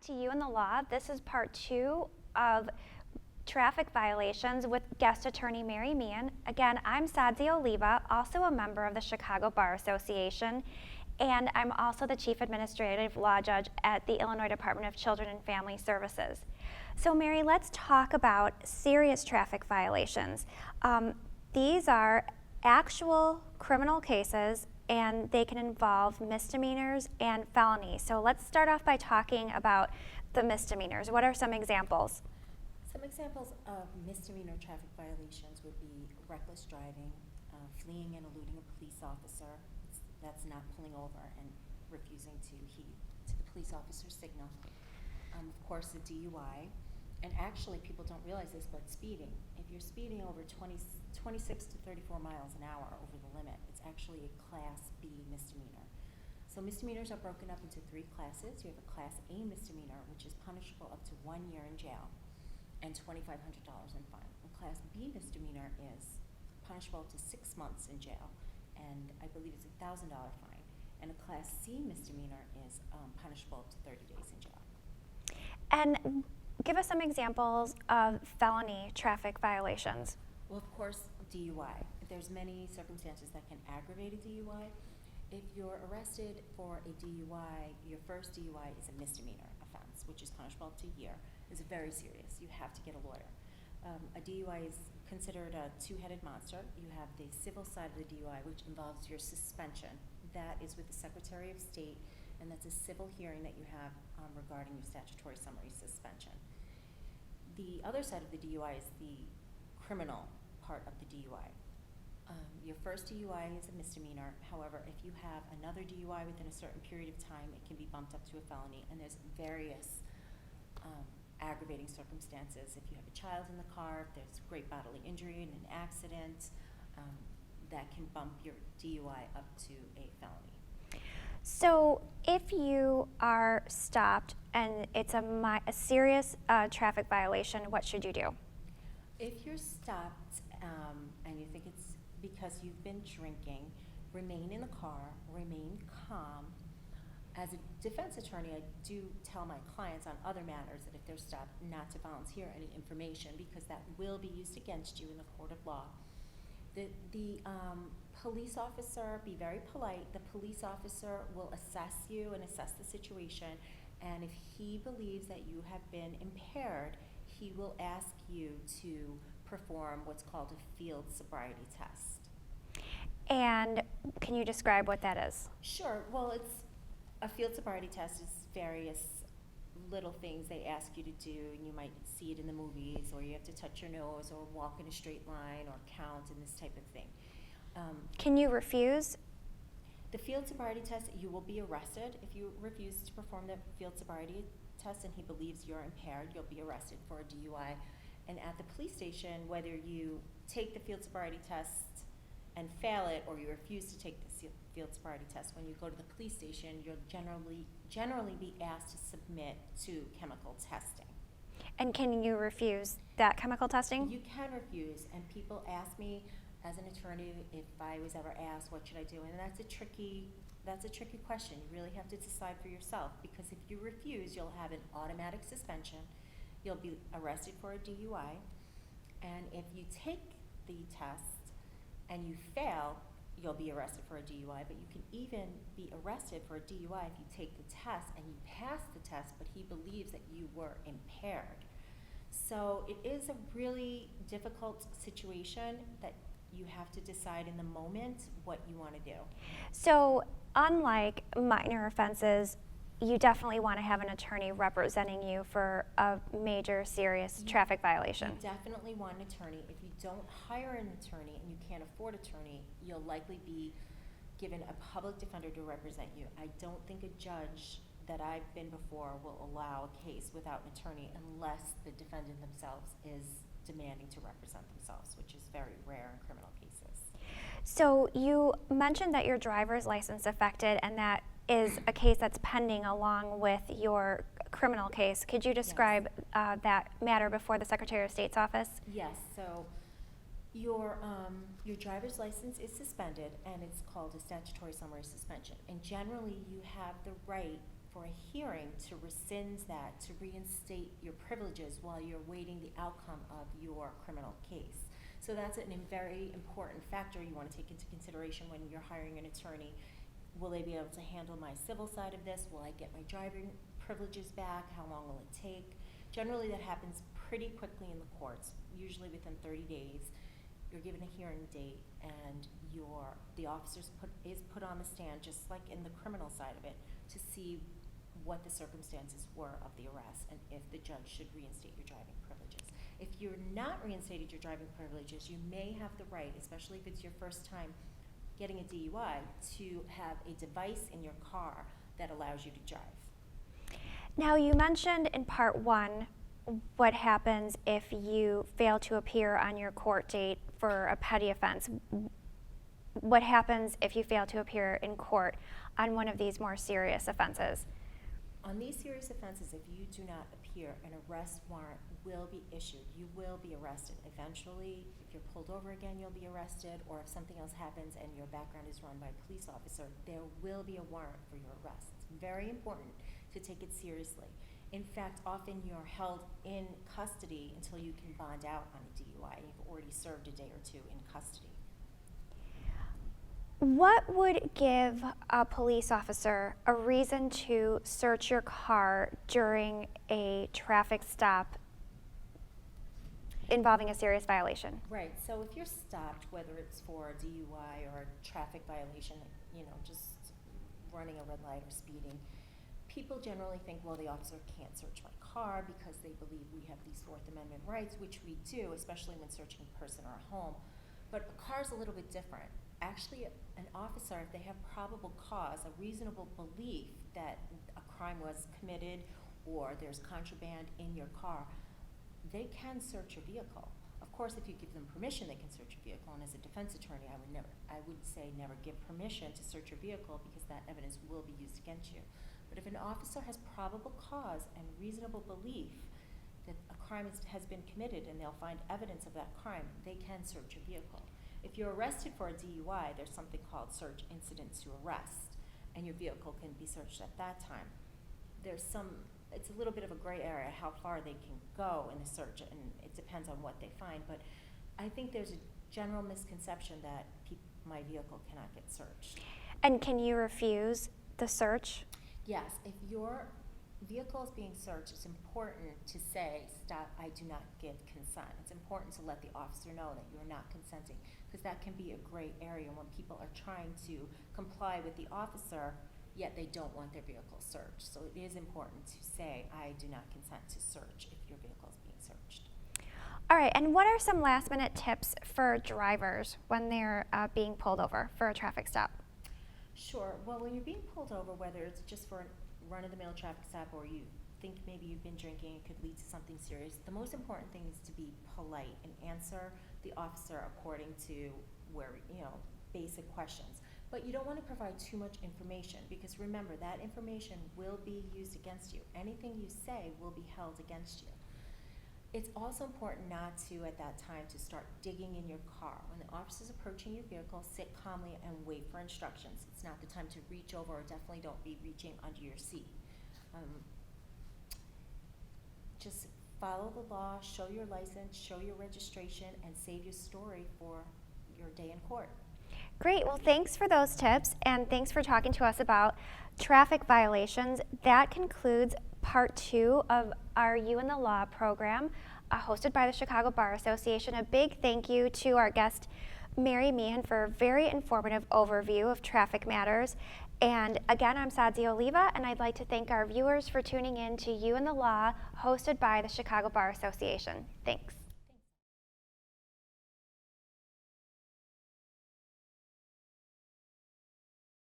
To You and the Law. This is part 2 of traffic violations with guest attorney Mary Meehan. Again, I'm Sadzie Oliva, also a member of the Chicago Bar Association, and I'm also the Chief Administrative Law Judge at the Illinois Department of Children and Family Services. So Mary, let's talk about serious traffic violations. These are actual criminal cases, and they can involve misdemeanors and felonies. So let's start off by talking about the misdemeanors. What are some examples? Some examples of misdemeanor traffic violations would be reckless driving, fleeing and eluding a police officer, that's not pulling over and refusing to heed to the police officer's signal. Of course, the DUI, and actually people don't realize this, but speeding. If you're speeding over 26 to 34 miles an hour over the limit, it's actually a Class B misdemeanor. So misdemeanors are broken up into 3 classes. You have a Class A misdemeanor, which is punishable up to 1 year in jail and $2,500 in fine. A Class B misdemeanor is punishable up to 6 months in jail, and I believe it's $1,000 fine. And a Class C misdemeanor is punishable up to 30 days in jail. And give us some examples of felony traffic violations. Well, of course, DUI. There's many circumstances that can aggravate a DUI. If you're arrested for a DUI, your first DUI is a misdemeanor offense, which is punishable up to a year. It's very serious. You have to get a lawyer. A DUI is considered a two-headed monster. You have the civil side of the DUI, which involves your suspension. That is with the Secretary of State, and that's a civil hearing that you have regarding your statutory summary suspension. The other side of the DUI is the criminal part of the DUI. Your first DUI is a misdemeanor. However, if you have another DUI within a certain period of time, it can be bumped up to a felony, and there's various aggravating circumstances. If you have a child in the car, if there's great bodily injury in an accident, that can bump your DUI up to a felony. So if you are stopped and it's a serious traffic violation, what should you do? If you're stopped and you think it's because you've been drinking, remain in the car, remain calm. As a defense attorney, I do tell my clients on other matters that if they're stopped, not to volunteer any information, because that will be used against you in the court of law. The police officer, be very polite. The police officer will assess you and assess the situation, and if he believes that you have been impaired, he will ask you to perform what's called a field sobriety test. And can you describe what that is? Sure. Well, a field sobriety test is various little things they ask you to do, and you might see it in the movies, or you have to touch your nose or walk in a straight line or count and this type of thing. Can you refuse? The field sobriety test, you will be arrested. If you refuse to perform the field sobriety test and he believes you're impaired, you'll be arrested for a DUI. And at the police station, whether you take the field sobriety test and fail it, or you refuse to take the field sobriety test, when you go to the police station, you'll generally be asked to submit to chemical testing. And can you refuse that chemical testing? You can refuse, and people ask me as an attorney if I was ever asked what should I do, and that's a tricky question. You really have to decide for yourself, because if you refuse, you'll have an automatic suspension, you'll be arrested for a DUI, and if you take the test and you fail, you'll be arrested for a DUI, but you can even be arrested for a DUI if you take the test and you pass the test, but he believes that you were impaired. So it is a really difficult situation that you have to decide in the moment what you want to do. So unlike minor offenses, you definitely want to have an attorney representing you for a major serious traffic violation. You definitely want an attorney. If you don't hire an attorney and you can't afford an attorney, you'll likely be given a public defender to represent you. I don't think a judge that I've been before will allow a case without an attorney unless the defendant themselves is demanding to represent themselves, which is very rare in criminal cases. So you mentioned that your driver's license affected, and that is a case that's pending along with your criminal case. Could you describe that matter before the Secretary of State's office? Yes. So your driver's license is suspended, and it's called a statutory summary suspension. And generally, you have the right for a hearing to rescind that, to reinstate your privileges while you're waiting the outcome of your criminal case. So that's a very important factor you want to take into consideration when you're hiring an attorney. Will they be able to handle my civil side of this? Will I get my driving privileges back? How long will it take? Generally, that happens pretty quickly in the courts, usually within 30 days. You're given a hearing date, and the officer is put on the stand, just like in the criminal side of it, to see what the circumstances were of the arrest and if the judge should reinstate your driving privileges. If you're not reinstated your driving privileges, you may have the right, especially if it's your first time getting a DUI, to have a device in your car that allows you to drive. Now, you mentioned in part 1 what happens if you fail to appear on your court date for a petty offense. What happens if you fail to appear in court on one of these more serious offenses? On these serious offenses, if you do not appear, an arrest warrant will be issued. You will be arrested. Eventually, if you're pulled over again, you'll be arrested, or if something else happens and your background is run by a police officer, there will be a warrant for your arrest. It's very important to take it seriously. In fact, often you're held in custody until you can bond out on a DUI. You've already served a day or two in custody. What would give a police officer a reason to search your car during a traffic stop involving a serious violation? Right, so if you're stopped, whether it's for a DUI or a traffic violation, just running a red light or speeding, people generally think, well, the officer can't search my car because they believe we have these Fourth Amendment rights, which we do, especially when searching a person or a home. But a car's a little bit different. Actually, an officer, if they have probable cause, a reasonable belief that a crime was committed or there's contraband in your car, they can search your vehicle. Of course, if you give them permission, they can search your vehicle. And as a defense attorney, I would say never give permission to search your vehicle because that evidence will be used against you. But if an officer has probable cause and reasonable belief that a crime has been committed and they'll find evidence of that crime, they can search your vehicle. If you're arrested for a DUI, there's something called search incident to arrest, and your vehicle can be searched at that time. It's a little bit of a gray area how far they can go in the search, and it depends on what they find, but I think there's a general misconception that my vehicle cannot get searched. And can you refuse the search? Yes, if your vehicle is being searched, it's important to say, stop, I do not give consent. It's important to let the officer know that you're not consenting, because that can be a gray area when people are trying to comply with the officer, yet they don't want their vehicle searched. So it is important to say, I do not consent to search if your vehicle is being searched. All right, and what are some last-minute tips for drivers when they're being pulled over for a traffic stop? Sure. Well, when you're being pulled over, whether it's just for a run-of-the-mill traffic stop or you think maybe you've been drinking, it could lead to something serious, the most important thing is to be polite and answer the officer according to basic questions. But you don't want to provide too much information, because remember, that information will be used against you. Anything you say will be held against you. It's also important not to, at that time, to start digging in your car. When the officer's approaching your vehicle, sit calmly and wait for instructions. It's not the time to reach over, or definitely don't be reaching under your seat. Just follow the law, show your license, show your registration, and save your story for your day in court. Great, well, thanks for those tips, and thanks for talking to us about traffic violations. That concludes part 2 of our You and the Law program, hosted by the Chicago Bar Association. A big thank you to our guest, Mary Meehan, for a very informative overview of traffic matters. And again, I'm Sadzi Oliva, and I'd like to thank our viewers for tuning in to You and the Law, hosted by the Chicago Bar Association. Thanks.